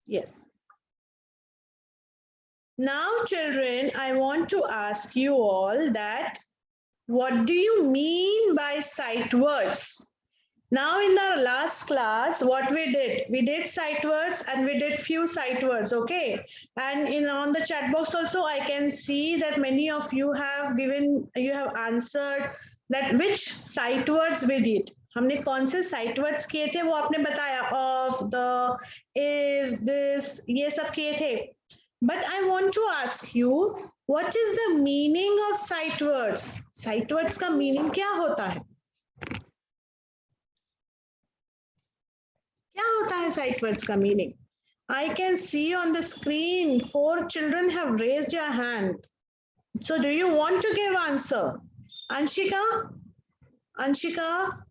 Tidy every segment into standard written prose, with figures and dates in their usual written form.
Yes. Now, children, I want to ask you all that what do you mean by sight words? Now, in our last class, what we did sight words and we did few sight words, okay? And in on the chat box also, I can see that many of you have answered that which sight words we did. हमने कौन से sight words किए थे वो आपने बताया, of, the, is, this, ये सब किए थे. But I want to ask you, what is the meaning of sight words? Sight words का meaning क्या होता है? क्या होता है sight words का meaning? I can see on the screen 4 children have raised your hand. So do you want to give answer? Anshika? Anshika?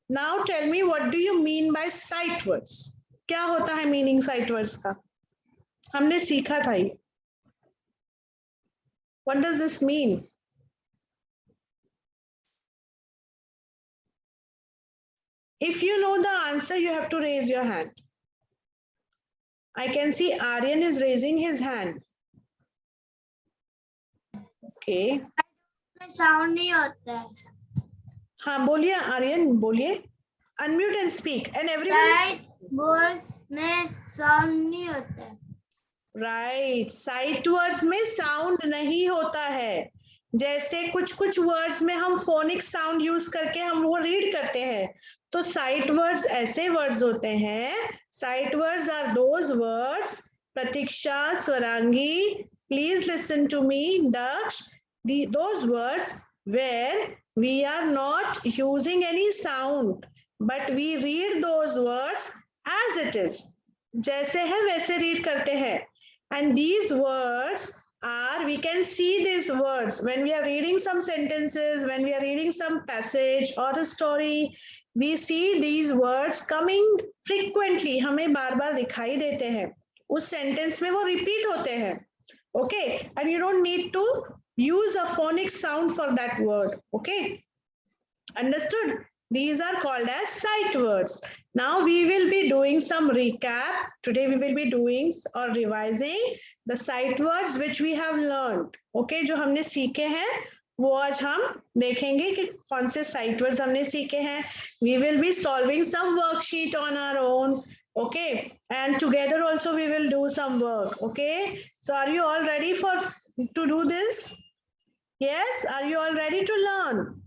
Now tell me, what do you mean by sight words? क्या होता है meaning sight words का? हमने सीखा था ये. What does this mean? If you know the answer, you have to raise your hand. I can see Aryan is raising his hand. Okay. Sound नहीं होता है. हाँ बोलिए आर्यन, बोलिए. Unmute and speak. And everyone. Site word में sound नहीं होता है. Right. Sight words में sound नहीं होता है. जैसे कुछ कुछ वर्ड्स में हम फोनिक साउंड यूज करके हम वो रीड करते हैं, तो साइट वर्ड्स ऐसे वर्ड्स होते हैं. Sight words are those words. Pratiksha, Swarangi, please listen to me. Daksh, those words where we are not using any sound but we read those words as it is. जैसे है वैसे रीड करते हैं. And these words are, we can see these words when we are reading some sentences, when we are reading some passage or a story, we see these words coming frequently. हमें बार बार दिखाई देते हैं, उस sentence में वो repeat होते हैं. Okay, and you don't need to use a phonic sound for that word. Okay, understood? These are called as sight words. Now we will be doing some recap. Today we will be doing or revising the sight words which we have learned. Okay, जो हमने सीखे हैं वो आज हम देखेंगे कि कौन से sight words हमने सीखे हैं. We will be solving some worksheet on our own. Okay, and together also we will do some work. Okay, so are you all ready to do this? Yes, are you all ready to learn?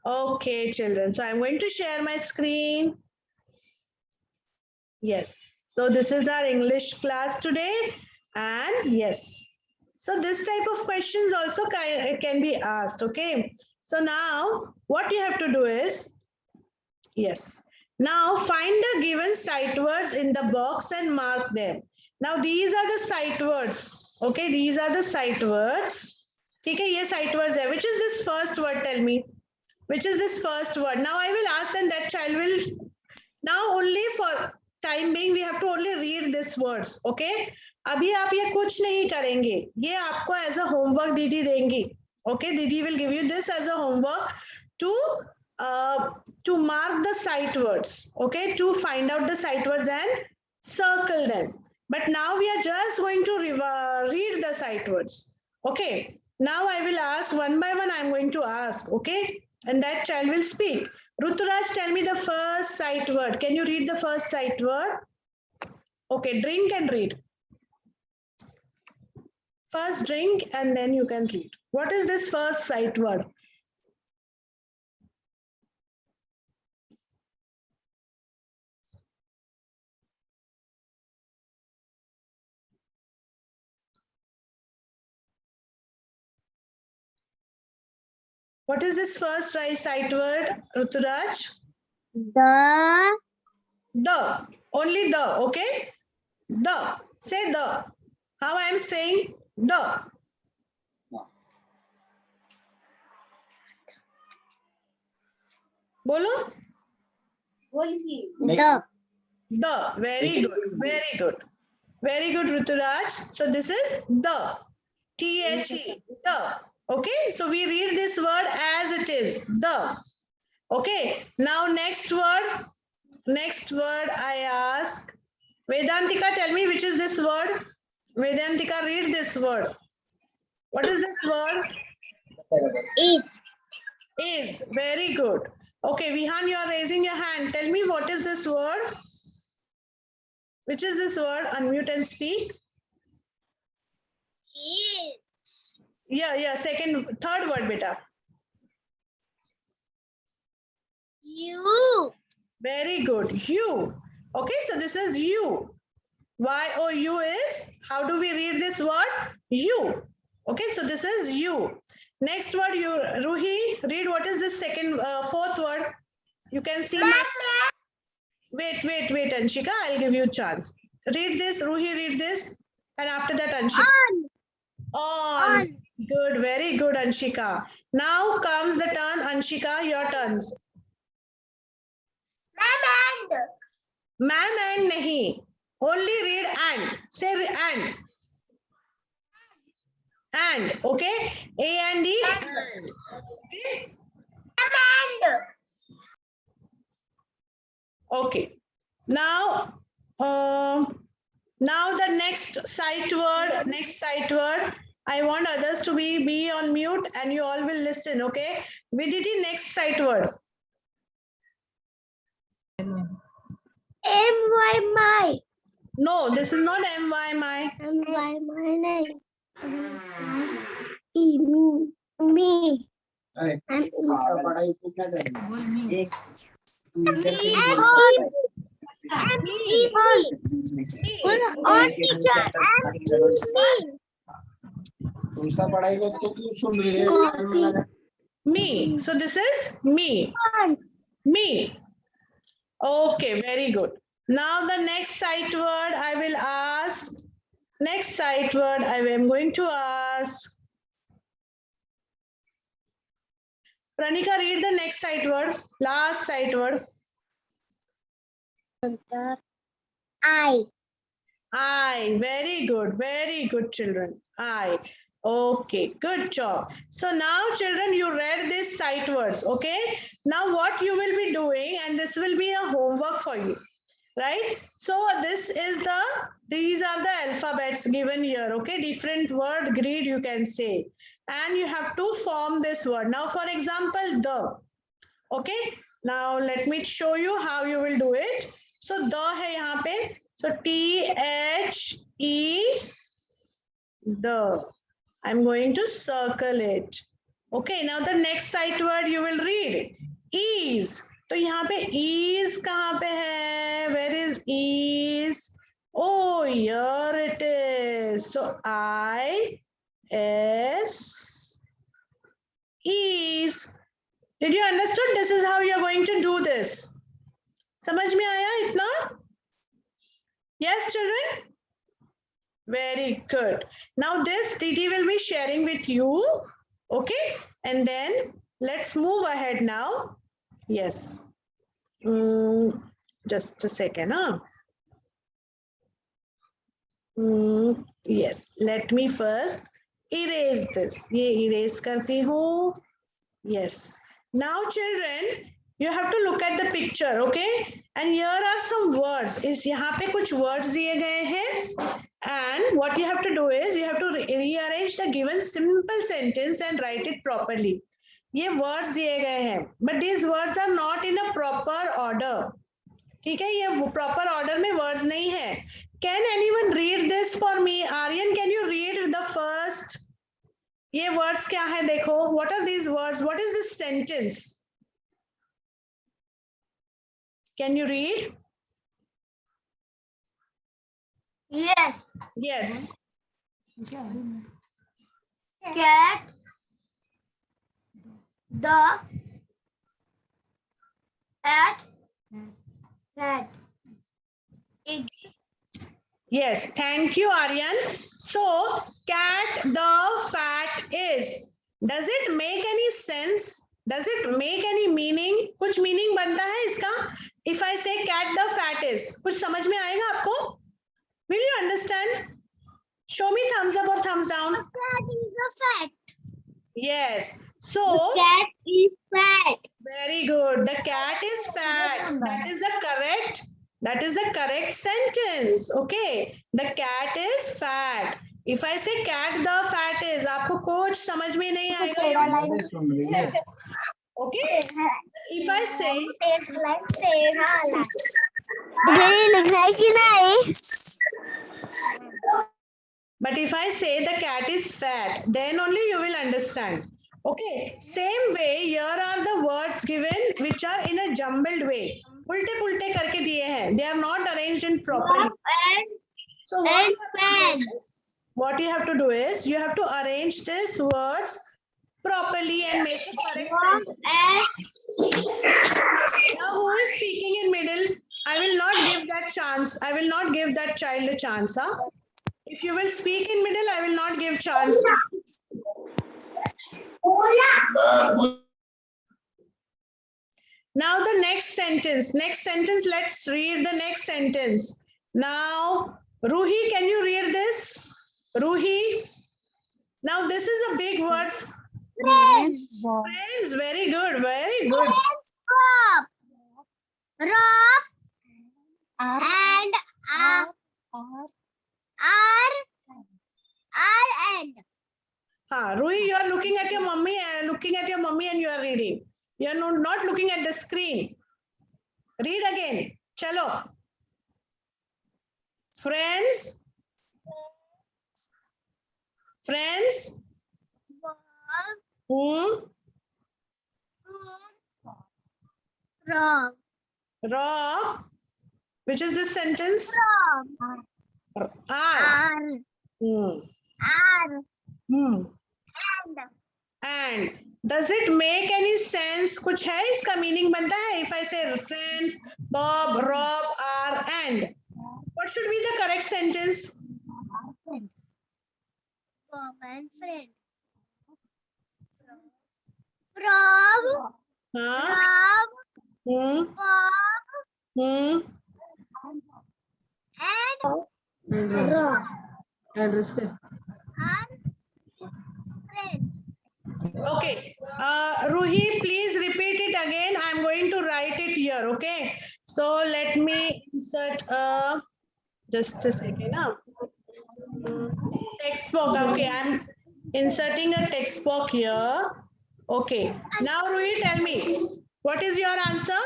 Okay, children. So I'm going to share my screen. Yes. So this is our English class today. And yes. So this type of questions also can be asked. Okay. So now what you have to do is, yes. Now find the given sight words in the box and mark them. Now these are the sight words. Okay. These are the sight words. Okay. Yes, sight words. Which is this first word? Tell me. Which is this first word? Now I will ask and that child will, now only for time being we have to only read these words. Okay, अभी आप ये कुछ नहीं करेंगे, ये आपको as a homework दीदी देंगी. Okay, दीदी will give you this as a homework to mark the sight words. Okay, to find out the sight words and circle them. But now we are just going to read the sight words. Okay, now I will ask one by one. I'm going to ask. Okay, and that child will speak. Ruturaj, tell me the first sight word. Can you read the first sight word? Okay, drink and read. First drink and then you can read. What is this first sight word? What is this first sight word, Ruturaj? The. The. Only the. Okay. The. Say the. How I am saying the. Bolo. The. The. Very good. Very good. Very good, Ruturaj. So this is the. T-H-E. The. Okay. So we read this word as it is. The. Okay. Now next word. Next word I ask. Vedantika, tell me which is this word. Vedantika, read this word. What is this word? Is. Very good. Okay, Vihan, you are raising your hand. Tell me what is this word? Which is this word? Unmute and speak. Is. Yeah. Third word, beta. You. Very good. You. Okay, so this is you. You is, how do we read this word? You. Okay, so this is you. Next word, you, Ruhi, read what is this fourth word? You can see my, wait, Anshika, I'll give you a chance. Read this, Ruhi, read this. And after that, Anshika. On. Good, very good, Anshika. Now comes the turn, Anshika, your turns. Ma'am and nahi. Only read and. Say and. And, okay? A and E. And. Okay? Okay. Now the next sight word. I want others to be on mute and you all will listen, okay? Viditi, next sight word. My. No, this is not my. My name. Me. I'm Me. So this is me. Me. Okay, very good. Now the next sight word I will ask. Next sight word I am going to ask. Pranika, read the next sight word. Last sight word. I. Very good children. I. Okay, good job. So now children, you read these sight words, okay? Now what you will be doing, and this will be a homework for you, right? So these are the alphabets given here, okay? Different word grid you can say. And you have to form this word. Now for example, the, okay? Now let me show you how you will do it. So the hai yahan pe. So THE, the. I'm going to circle it. Okay, now the next sight word you will read. Is. तो यहाँ पे is कहाँ पे है? Where is is? Oh, here it is. So is. Did you understood? This is how you are going to do this. समझ में आया इतना? Yes, children? Very good. Now this Didi will be sharing with you. Okay. And then let's move ahead now. Yes. Just a second. Huh? Yes. Let me first erase this. ये erase करती हूँ. Yes. Now children, you have to look at the picture, okay? And here are some words. इस यहाँ पे कुछ words दिए गए हैं. And what you have to do is you have to rearrange the given simple sentence and write it properly. ये words दिए गए हैं, but these words are not in a proper order. ठीक है, ये proper order में words नहीं है. Can anyone read this for me? Aryan, can you read the first? ये words क्या है देखो? What are these words? What is this sentence? Can you read? Yes. Yes. Cat. The. At. Cat. Egg. Yes, thank you, Aryan. So, cat the fat is. Does it make any sense? Does it make any meaning? कुछ meaning बनता है इसका? If I say cat the fat is, कुछ समझ में आएगा आपको? Will you understand? Show me thumbs up or thumbs down. The cat is a fat. Yes. So, the cat is fat. Very good. The cat is fat. That is the correct That is the correct sentence. Okay. The cat is fat. If I say cat the fat is, आपको कुछ समझ में नहीं आएगा. Okay. If I say but if I say the cat is fat, then only you will understand. Okay. Same way, here are the words given which are in a jumbled way. उल्टे पुल्टे करके दिए हैं. They are not arranged in properly. So what you have to do is you have to arrange these words properly and make a correct sentence. Now who is speaking in middle? I will not give that chance. I will not give that child a chance. Huh? If you will speak in middle, I will not give chance. Now the next sentence. Let's read the next sentence. Now, Ruhi, can you read this? Ruhi. Now this is a big word. Friends. Friends. Very good. Very good. Rob and and Ruhi, you are looking at your mummy and you are reading. You are not looking at the screen. Read again. Chalo. Friends. Rob. Which is this sentence? R. And does it make any sense? कुछ है इसका meaning बनता है? If I say friends, Bob, Rob, R, and what should be the correct sentence? Bob and friend. Rob. Bob. And Rob. And friend. Okay. Ruhi, please repeat it again. I'm going to write it here. Okay. So let me insert just a second. Text box. Okay. I'm inserting a text box here. Okay. Now, Ruhi, tell me. What is your answer?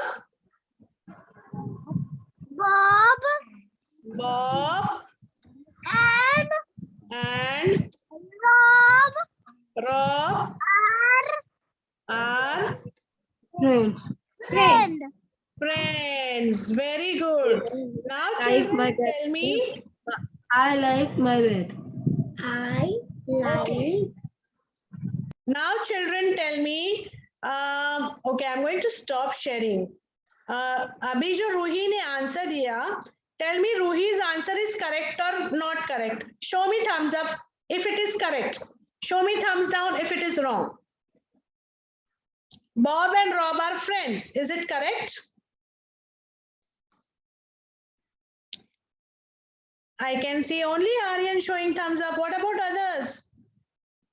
Bob. And Rob are friends. Very good. Now children tell me. I like my bed. Okay. Now children tell me. Okay, I'm going to stop sharing. अभी जो रूही ने answer दिया, tell me Ruhi's answer is correct or not correct. Show me thumbs up if it is correct. Show me thumbs down if it is wrong. Bob and Rob are friends. Is it correct? I can see only Aryan showing thumbs up. What about others?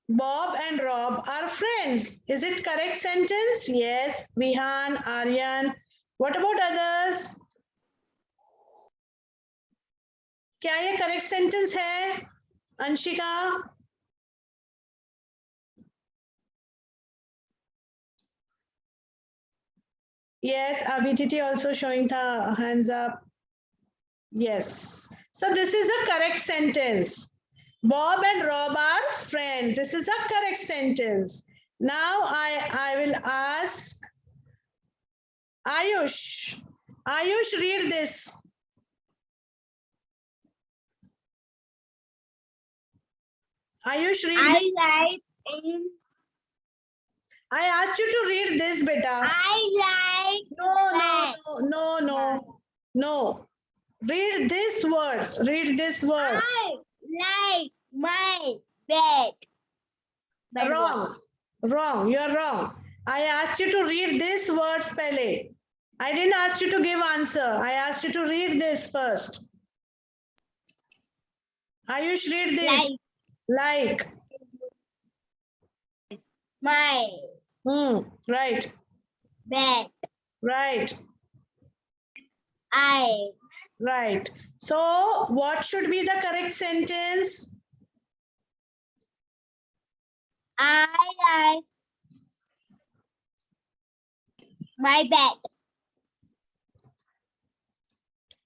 Bob and Rob are friends. Is it correct sentence? Yes. Vihan, Aryan. What about others? क्या ये correct sentence है? Anshika? Yes, Abhijiti also showing the hands up. Yes. So this is a correct sentence. Bob and Rob are friends. This is a correct sentence. Now I will ask Ayush. Ayush, read this. Ayush, read this. I asked you to read this, beta. No. Read these words. Read this word. I like my bed. Wrong. You're wrong. I asked you to read these words pehle. I didn't ask you to give answer. I asked you to read this first. Ayush, read this. Like. My Right. bed. Right. I Right. So what should be the correct sentence? I like my bed.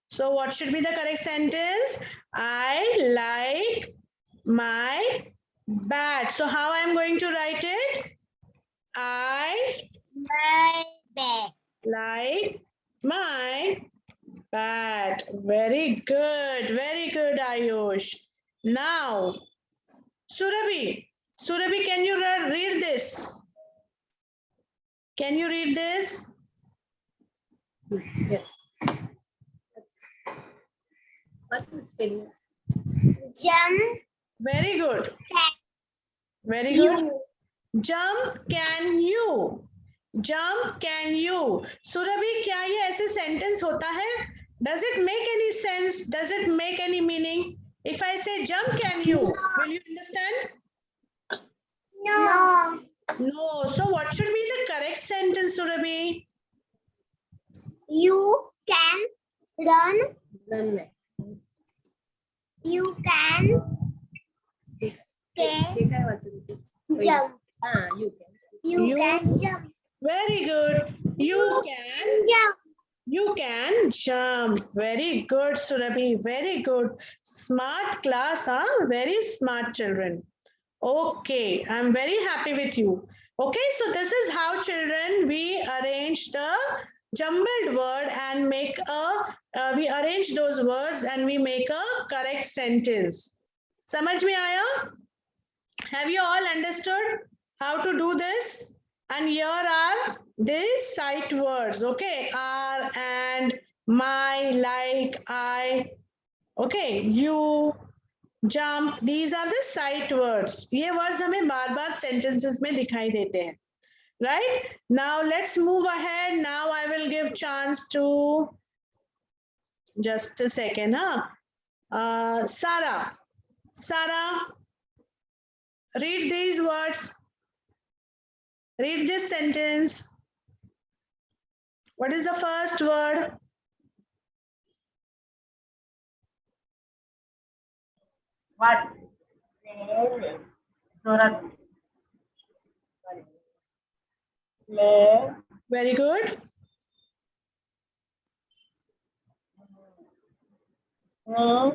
So what should be the correct sentence? I like my bat. So how I am going to write it? I My bed. like my bat. Very good, Ayush. Now, Surabhi, can you read this? Can you read this? Yes. What's the spelling? Jump. Very good. Very You. good. Jump can you? Jump can you? Surabhi, क्या ये ऐसे sentence होता है? Does it make any sense? Does it make any meaning? If I say jump can you? Will you understand? No. No. So what should be the correct sentence, Surabhi? You can run. Run. You can jump. You can. You can jump. Very good. You can Jump. You can jump. Very good, Surabhi. Very good. Smart class, huh? Very smart children. Okay, I'm very happy with you. Okay, so this is how children we arrange the jumbled word and make we arrange those words and we make a correct sentence. समझ में आया? Have you all understood how to do this? And here are these sight words, okay? Are, and, my, like, I, okay? You, jump, these are the sight words. ये words हमें बार-बार sentences में दिखाई देते हैं. Right? Now let's move ahead. Now I will give chance to, just a second, huh? Sarah. Sarah, read these words. Read this sentence. What is the first word? What? Le. Very good. Me.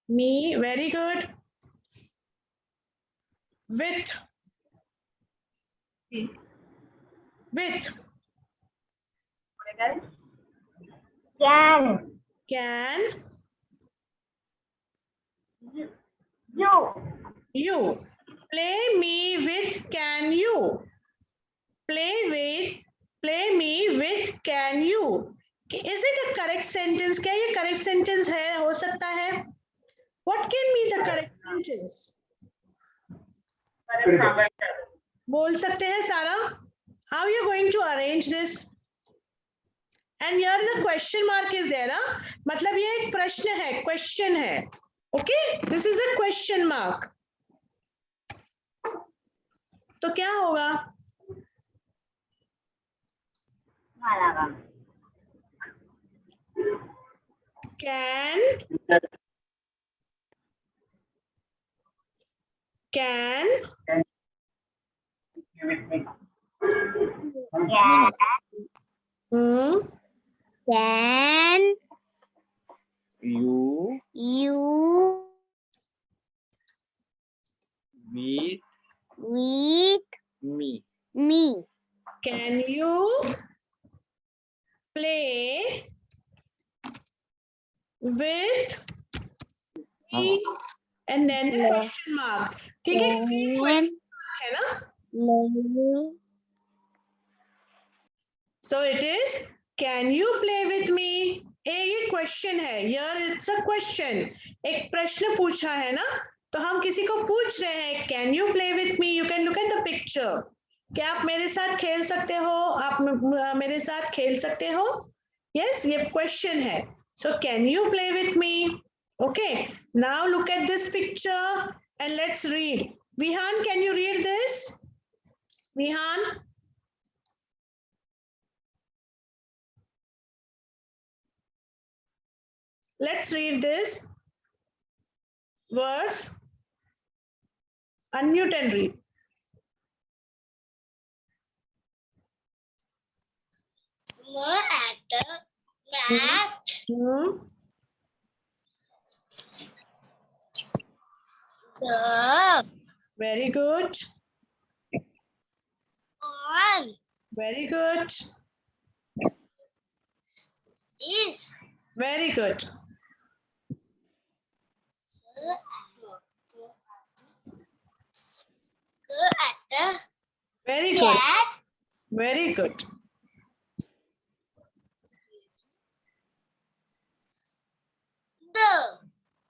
Me, very good. With. With. Can. Can. You. You. Play me with can you. Play me with can you. Is it a correct sentence? क्या ये correct sentence है? हो सकता है? What can be the correct sentence? बोल सकते हैं सारा? How are you going to arrange this? And here the question mark is there, huh? मतलब ये एक प्रश्न है, question है. Okay? This is a question mark. तो क्या होगा? Can Can You you with with me. me? Can you play with me? And then the question mark. ठीक है? ये question mark है ना? No. So it is, can you play with me? ये question है. Here it's a question. एक प्रश्न पूछा है ना? तो हम किसी को पूछ रहे हैं, can you play with me? You can look at the picture. क्या आप मेरे साथ खेल सकते हो? आप मेरे साथ खेल सकते हो? Yes, ये question है. So can you play with me? Okay. Now look at this picture and let's read. Vihan, can you read this? Vihan? Let's read this words. Unmute and read. Very good. Very good. Is Very good. at the Very good. cat. Very good.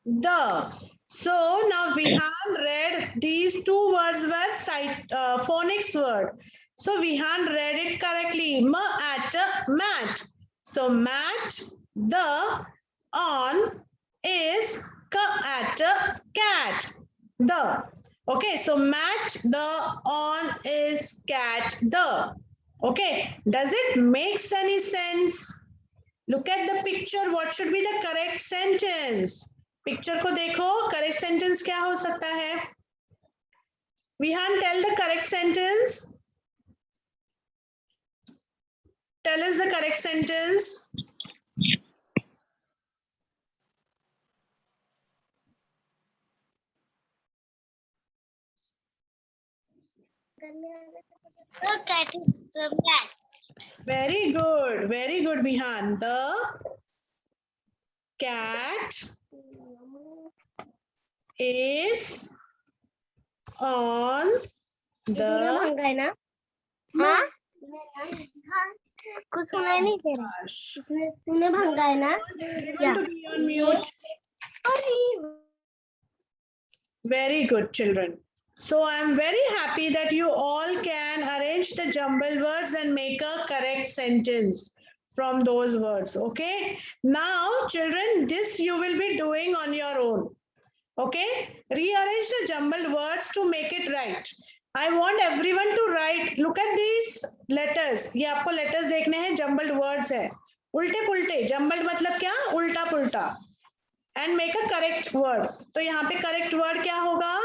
The. So now Vihan read these two words were phonics word. So Vihan read it correctly. At mat. So mat, the, on, is, at cat. The. Okay, so mat, the, on, is, cat, the. Okay, does it make any sense? Look at the picture. What should be the correct sentence? Picture को देखो, correct sentence क्या हो सकता है? Vihan, tell the correct sentence. Tell us the correct sentence. Look at the cat. Very good, Vihan. The cat is on the हाँ? कुछ सुनाई नहीं दे रहा। तूने भंगा है ना? Everyone to be on mute. Very good, children. So I am very happy that you all can arrange the jumble words and make a correct sentence from those words. Okay. Now, children, this you will be doing on your own. Okay. Rearrange the jumbled words to make it right. I want everyone to write. Look at these letters. ये आपको letters देखने हैं. Jumbled words है. उल्टे पुल्टे. Jumbled मतलब क्या? उल्टा पुल्टा. And make a correct word. तो यहाँ पे correct word क्या होगा?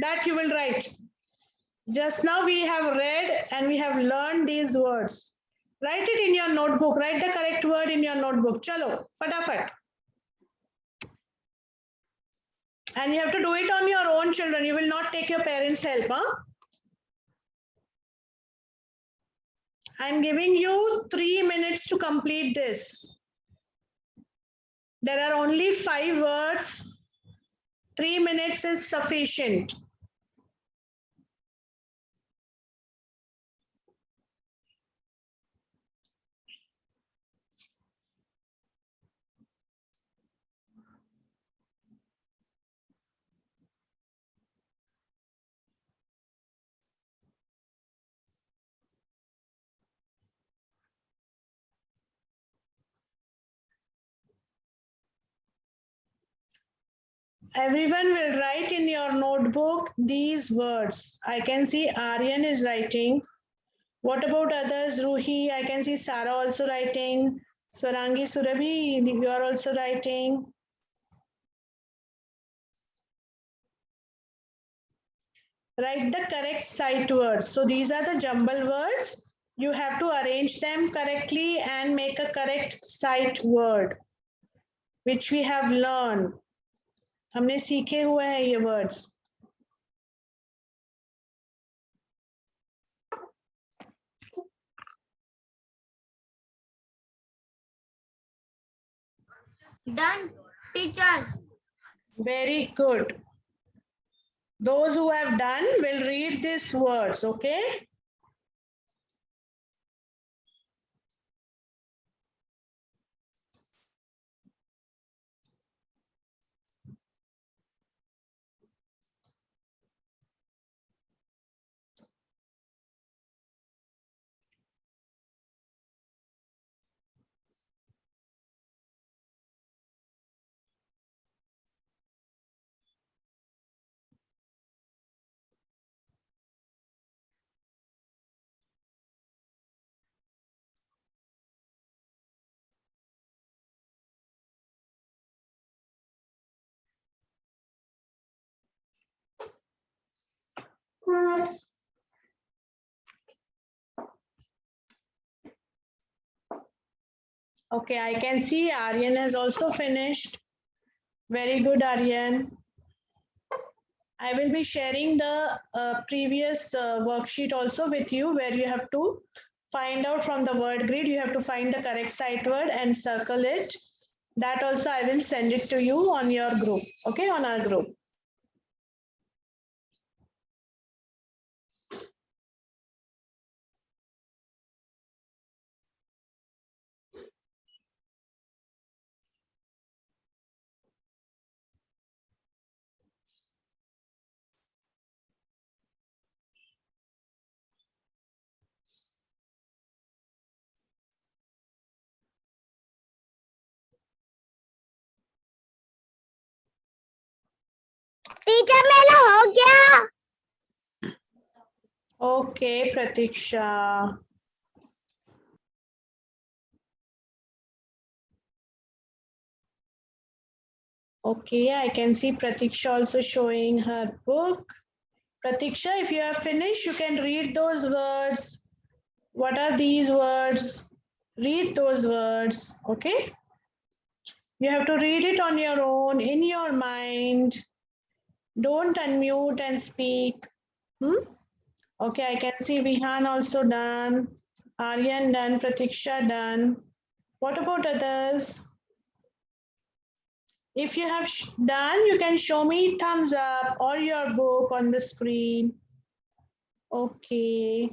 That you will write. Just now we have read and we have learned these words. Write it in your notebook. Write the correct word in your notebook. Chalo, fatafat. And you have to do it on your own, children. You will not take your parents' help. Huh? I'm giving you 3 minutes to complete this. There are only 5 words. 3 minutes is sufficient. Everyone will write in your notebook these words. I can see Aryan is writing. What about others? Ruhi, I can see Sarah also writing. Swarangi, Surabhi, you are also writing. Write the correct sight words. So these are the jumble words. You have to arrange them correctly and make a correct sight word, which we have learned. हमने सीखे हुए हैं ये words. Done, teacher. Very good. Those who have done will read these words, okay? Okay, I can see Aryan has also finished. Very good, Aryan. I will be sharing the previous worksheet also with you, where you have to find out from the word grid, you have to find the correct sight word and circle it. That also I will send it to you on your group, okay, on our group. Teacher मेरा हो गया। Okay, Pratiksha. Okay, I can see Pratiksha also showing her book. Pratiksha, if you have finished, you can read those words. What are these words? Read those words, okay? You have to read it on your own, in your mind. Don't unmute and speak. Okay, I can see Vihan also done. Aryan done. Pratiksha done. What about others? If you have done, you can show me thumbs up or your book on the screen. Okay.